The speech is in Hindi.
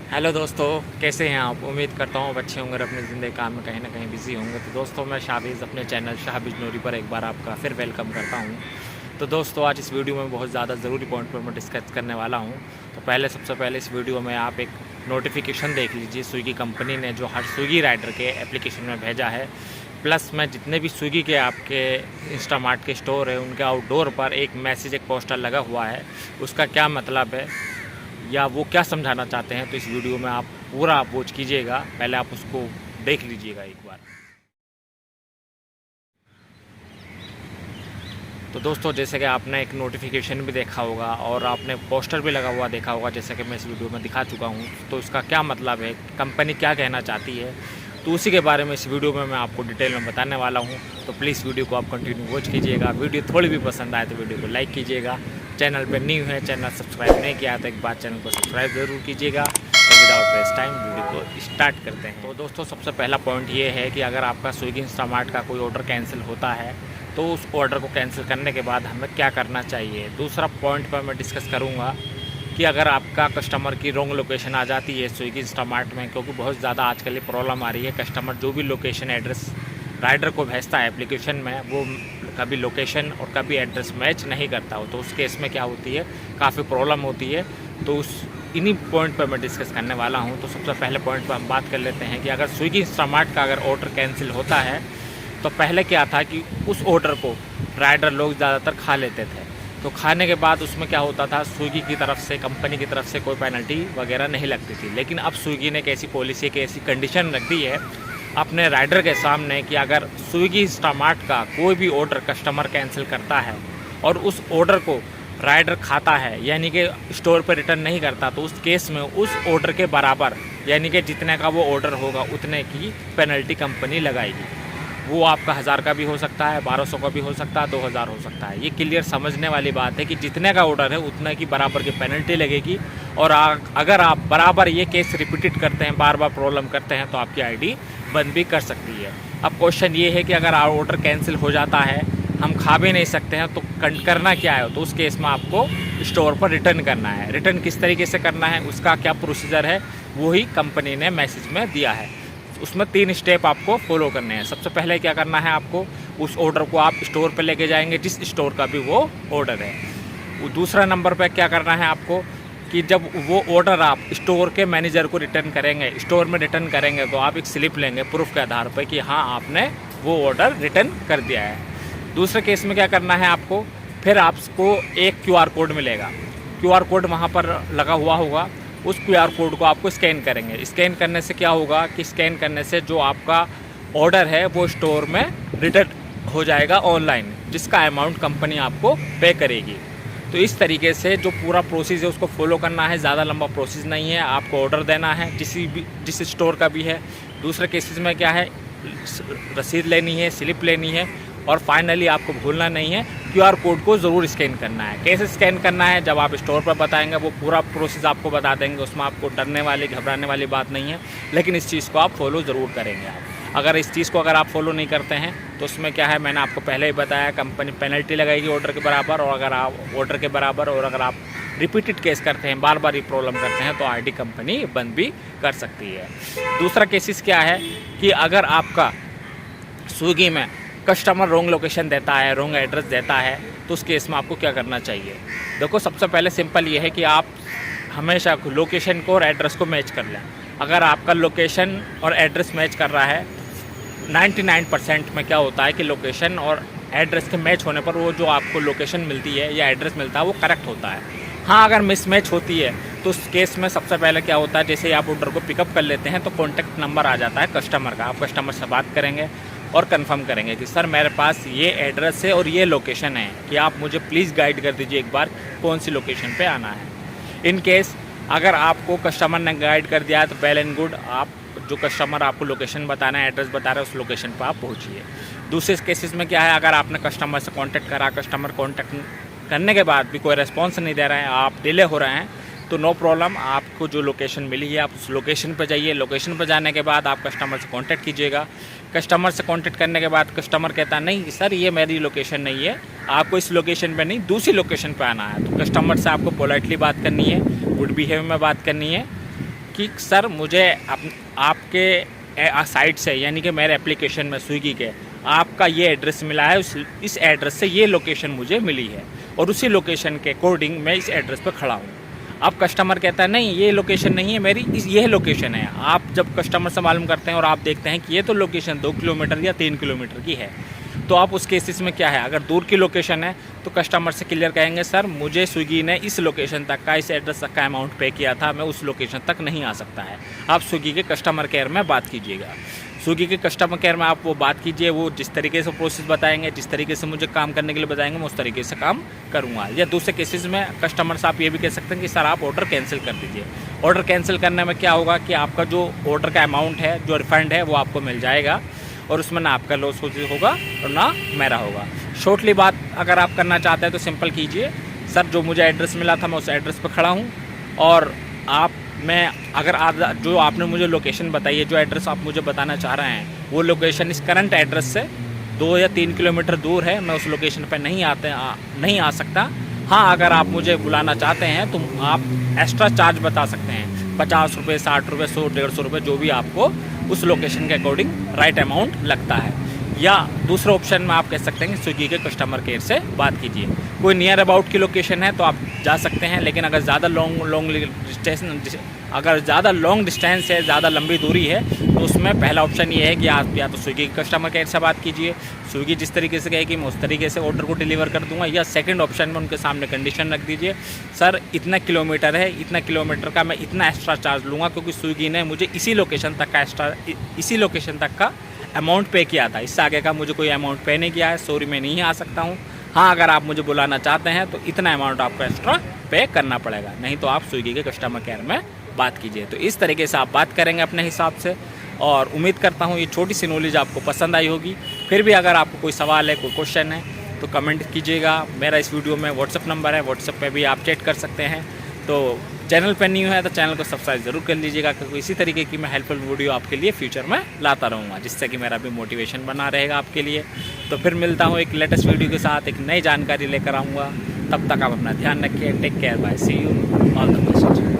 हेलो दोस्तों, कैसे हैं आप? उम्मीद करता हूँ अच्छे होंगे और अपनी ज़िंदगी काम में कहीं ना कहीं बिज़ी होंगे। तो दोस्तों, मैं शाहबीज़ अपने चैनल शाहबीज़ नूरी पर एक बार आपका फिर वेलकम करता हूँ। तो दोस्तों, आज इस वीडियो में बहुत ज़्यादा ज़रूरी पॉइंट पर मैं डिस्कस करने वाला हूँ। तो सबसे पहले इस वीडियो में आप एक नोटिफिकेशन देख लीजिए स्विगी कंपनी ने जो हर स्विगी राइडर के एप्लीकेशन में भेजा है। प्लस मैं जितने भी स्विगी के आपके इंस्टामार्ट के स्टोर है उनके आउटडोर पर एक मैसेज, एक पोस्टर लगा हुआ है। उसका क्या मतलब है या वो क्या समझाना चाहते हैं, तो इस वीडियो में आप पूरा वॉच कीजिएगा। पहले आप उसको देख लीजिएगा एक बार। तो दोस्तों, जैसे कि आपने एक नोटिफिकेशन भी देखा होगा और आपने पोस्टर भी लगा हुआ देखा होगा, जैसे कि मैं इस वीडियो में दिखा चुका हूँ। तो इसका क्या मतलब है, कंपनी क्या कहना चाहती है, तो उसी के बारे में इस वीडियो में मैं आपको डिटेल में बताने वाला हूँ। तो प्लीज़ वीडियो को आप कंटिन्यू वॉच कीजिएगा। वीडियो थोड़ी भी पसंद आए तो वीडियो को लाइक कीजिएगा। चैनल पर न्यू है, चैनल सब्सक्राइब नहीं किया तो एक बार चैनल को सब्सक्राइब ज़रूर कीजिएगा। तो विदाउट वेस्ट टाइम वीडियो को स्टार्ट करते हैं। तो दोस्तों, सबसे पहला पॉइंट ये है कि अगर आपका स्विगी इंस्टामार्ट का कोई ऑर्डर कैंसिल होता है तो उस ऑर्डर को कैंसिल करने के बाद हमें क्या करना चाहिए। दूसरा पॉइंट पर मैं डिस्कस करूँगा कि अगर आपका कस्टमर की रॉन्ग लोकेशन आ जाती है स्विगी इंस्टामार्ट में, क्योंकि बहुत ज़्यादा आजकल ये प्रॉब्लम आ रही है। कस्टमर जो भी लोकेशन एड्रेस राइडर को भेजता है एप्लीकेशन में, वो कभी लोकेशन और कभी एड्रेस मैच नहीं करता हो, तो उस केस में क्या होती है, काफ़ी प्रॉब्लम होती है। तो इन्हीं पॉइंट पर मैं डिस्कस करने वाला हूँ। तो सबसे पहले पॉइंट पर हम बात कर लेते हैं कि अगर स्विगी इंस्टामार्ट का अगर ऑर्डर कैंसिल होता है तो पहले क्या था कि उस ऑर्डर को राइडर लोग ज़्यादातर खा लेते थे। तो खाने के बाद उसमें क्या होता था, स्विगी की तरफ से, कंपनी की तरफ से कोई पेनल्टी वगैरह नहीं लगती थी। लेकिन अब स्विगी ने एक ऐसी पॉलिसी, एक ऐसी कंडीशन रख दी है अपने राइडर के सामने कि अगर स्विगी इंस्टामार्ट का कोई भी ऑर्डर कस्टमर कैंसिल करता है और उस ऑर्डर को राइडर खाता है, यानी कि स्टोर पर रिटर्न नहीं करता, तो उस केस में उस ऑर्डर के बराबर, यानी कि जितने का वो ऑर्डर होगा उतने की पेनल्टी कंपनी लगाएगी। वो आपका 1000 का भी हो सकता है, 1200 का भी हो सकता है, 2000 हो सकता है। ये क्लियर समझने वाली बात है कि जितने का ऑर्डर है उतने की बराबर की पेनल्टी लगेगी। और अगर आप बराबर ये केस रिपीटेड करते हैं, बार बार प्रॉब्लम करते हैं, तो आपकी आईडी बंद भी कर सकती है। अब क्वेश्चन ये है कि अगर ऑर्डर कैंसिल हो जाता है, हम खा भी नहीं सकते हैं, तो करना क्या है। तो उस केस में आपको स्टोर पर रिटर्न करना है। रिटर्न किस तरीके से करना है, उसका क्या प्रोसीजर है, वही कंपनी ने मैसेज में दिया है। उसमें 3 स्टेप आपको फॉलो करने हैं। सबसे पहले क्या करना है, आपको उस ऑर्डर को आप स्टोर पे लेके जाएंगे जिस स्टोर का भी वो ऑर्डर है। दूसरा नंबर पे क्या करना है आपको कि जब वो ऑर्डर आप स्टोर के मैनेजर को रिटर्न करेंगे, स्टोर में रिटर्न करेंगे, तो आप एक स्लिप लेंगे प्रूफ के आधार पर कि हाँ, आपने वो ऑर्डर रिटर्न कर दिया है। दूसरे केस में क्या करना है आपको, फिर आपको एक QR कोड मिलेगा। QR कोड वहाँ पर लगा हुआ होगा। उस QR कोड को आपको स्कैन करेंगे। स्कैन करने से क्या होगा कि स्कैन करने से जो आपका ऑर्डर है वो स्टोर में रिटर्न हो जाएगा ऑनलाइन, जिसका अमाउंट कंपनी आपको पे करेगी। तो इस तरीके से जो पूरा प्रोसेस है उसको फॉलो करना है। ज़्यादा लंबा प्रोसेस नहीं है। आपको ऑर्डर देना है जिस स्टोर का भी है। दूसरे केसेस में क्या है, रसीद लेनी है, स्लिप लेनी है, और फाइनली आपको भूलना नहीं है, QR कोड को ज़रूर स्कैन करना है। कैसे स्कैन करना है, जब आप स्टोर पर बताएंगे वो पूरा प्रोसेस आपको बता देंगे। उसमें आपको डरने वाली, घबराने वाली बात नहीं है। लेकिन इस चीज़ को आप फॉलो ज़रूर करेंगे। अगर इस चीज़ को अगर आप फॉलो नहीं करते हैं तो उसमें क्या है, मैंने आपको पहले ही बताया, कंपनी पेनल्टी लगाएगी ऑर्डर के बराबर। और अगर आप ऑर्डर के बराबर और अगर आप रिपीटेड केस करते हैं, बार बार ये प्रॉब्लम करते हैं, तो आईडी कंपनी बंद भी कर सकती है। दूसरा केसेस क्या है कि अगर आपका स्विगी में कस्टमर रॉन्ग लोकेशन देता है, रॉन्ग एड्रेस देता है, तो उस केस में आपको क्या करना चाहिए। देखो, सबसे पहले सिंपल ये है कि आप हमेशा लोकेशन को और एड्रेस को मैच कर लें। अगर आपका लोकेशन और एड्रेस मैच कर रहा है, 99% में क्या होता है कि लोकेशन और एड्रेस के मैच होने पर वो जो आपको लोकेशन मिलती है या एड्रेस मिलता है वो करेक्ट होता है। हाँ, अगर मिसमैच होती है तो उस केस में सबसे पहले क्या होता है, जैसे ही आप ऑर्डर को पिकअप कर लेते हैं तो कॉन्टैक्ट नंबर आ जाता है कस्टमर का। आप कस्टमर से बात करेंगे और कंफर्म करेंगे कि सर, मेरे पास ये एड्रेस है और ये लोकेशन है, कि आप मुझे प्लीज़ गाइड कर दीजिए एक बार कौन सी लोकेशन पे आना है। इन केस अगर आपको कस्टमर ने गाइड कर दिया है तो वेल एंड गुड, आप जो कस्टमर आपको लोकेशन बताना है, एड्रेस बता रहे हैं, उस लोकेशन पर आप पहुँचिए। दूसरे केसेस में क्या है, अगर आपने कस्टमर से कॉन्टैक्ट करा, कस्टमर कॉन्टैक्ट करने के बाद भी कोई रिस्पॉन्स नहीं दे रहे हैं, आप डिले हो रहे हैं, तो नो प्रॉब्लम, आपको जो लोकेशन मिली है आप उस लोकेशन पर जाइए। लोकेशन पर जाने के बाद आप कस्टमर से कांटेक्ट कीजिएगा। कस्टमर से कांटेक्ट करने के बाद कस्टमर कहता नहीं सर, ये मेरी लोकेशन नहीं है, आपको इस लोकेशन पे नहीं दूसरी लोकेशन पे आना है, तो कस्टमर से आपको पोलाइटली बात करनी है, गुड बिहेवियर में बात करनी है। कि सर मुझे आपके साइट से यानी कि मेरे एप्लीकेशन में स्विगी के आपका ये एड्रेस मिला है, इस एड्रेस से ये लोकेशन मुझे मिली है और उसी लोकेशन के अकॉर्डिंग मैं इस एड्रेस पर खड़ा हूँ। अब कस्टमर कहता है नहीं ये लोकेशन नहीं है मेरी, यह लोकेशन है। आप जब कस्टमर से मालूम करते हैं और आप देखते हैं कि ये तो लोकेशन 2 किलोमीटर या 3 किलोमीटर की है, तो आप उस केसेस में क्या है, अगर दूर की लोकेशन है तो कस्टमर से क्लियर कहेंगे सर मुझे स्विगी ने इस लोकेशन तक का, इस एड्रेस तक का अमाउंट पे किया था, मैं उस लोकेशन तक नहीं आ सकता है। आप स्विगी के कस्टमर केयर में बात कीजिएगा। स्विगी के कस्टमर केयर में आप वो बात कीजिए, वो जिस तरीके से प्रोसेस बताएंगे, जिस तरीके से मुझे काम करने के लिए बताएंगे, मैं उस तरीके से काम करूँगा। या दूसरे केसेस में कस्टमर से आप ये भी कह सकते हैं कि सर आप ऑर्डर कैंसिल कर दीजिए। ऑर्डर कैंसिल करने में क्या होगा कि आपका जो ऑर्डर का अमाउंट है, जो रिफंड है, वो आपको मिल जाएगा और उसमें ना आपका लॉस होगा और ना मेरा होगा। शॉर्टली बात अगर आप करना चाहते हैं तो सिंपल कीजिए, सर जो मुझे एड्रेस मिला था मैं उस एड्रेस पर खड़ा हूँ और जो आपने मुझे लोकेशन बताई है, जो एड्रेस आप मुझे बताना चाह रहे हैं, वो लोकेशन इस करंट एड्रेस से 2 या 3 किलोमीटर दूर है, मैं उस लोकेशन पर नहीं आ सकता। हाँ, अगर आप मुझे बुलाना चाहते हैं तो आप एक्स्ट्रा चार्ज बता सकते हैं, 50 रुपये, 60 रुपये, 100, 150 रुपये, जो भी आपको उस लोकेशन के अकॉर्डिंग राइट अमाउंट लगता है। या दूसरा ऑप्शन में आप कह सकते हैं कि स्विगी के कस्टमर केयर से बात कीजिए। कोई नियर अबाउट की लोकेशन है तो आप जा सकते हैं, लेकिन अगर ज़्यादा लॉन्ग डिस्टेंस है, ज़्यादा लंबी दूरी है, तो उसमें पहला ऑप्शन ये है कि आप या तो स्विगी के कस्टमर केयर से बात कीजिए, स्विगी जिस तरीके से कहेगी मैं उस तरीके से ऑर्डर को डिलीवर कर दूंगा। या सेकंड ऑप्शन में उनके सामने कंडीशन रख दीजिए, सर इतना किलोमीटर है, इतना किलोमीटर का मैं इतना एक्स्ट्रा चार्ज लूँगा क्योंकि स्विगी ने मुझे इसी लोकेशन तक का अमाउंट पे किया था, इससे आगे का मुझे कोई अमाउंट पे नहीं किया है, सॉरी मैं नहीं आ सकता हूँ। हाँ, अगर आप मुझे बुलाना चाहते हैं तो इतना अमाउंट आपको एक्स्ट्रा पे करना पड़ेगा, नहीं तो आप स्विगी के कस्टमर केयर में बात कीजिए। तो इस तरीके से आप बात करेंगे अपने हिसाब से, और उम्मीद करता हूँ ये छोटी सी नॉलेज आपको पसंद आई होगी। फिर भी अगर आपको कोई सवाल है, कोई क्वेश्चन है तो कमेंट कीजिएगा। मेरा इस वीडियो में व्हाट्सअप नंबर है, व्हाट्सअप पे भी आप चैट कर सकते हैं। तो चैनल पर न्यू है तो चैनल को सब्सक्राइब ज़रूर कर लीजिएगा, क्योंकि इसी तरीके की मैं हेल्पफुल वीडियो आपके लिए फ्यूचर में लाता रहूँगा, जिससे कि मेरा भी मोटिवेशन बना रहेगा आपके लिए। तो फिर मिलता हूँ एक लेटेस्ट वीडियो के साथ, एक नई जानकारी लेकर आऊँगा। तब तक आप अपना ध्यान रखिए। Take care, bye, see you, all the best.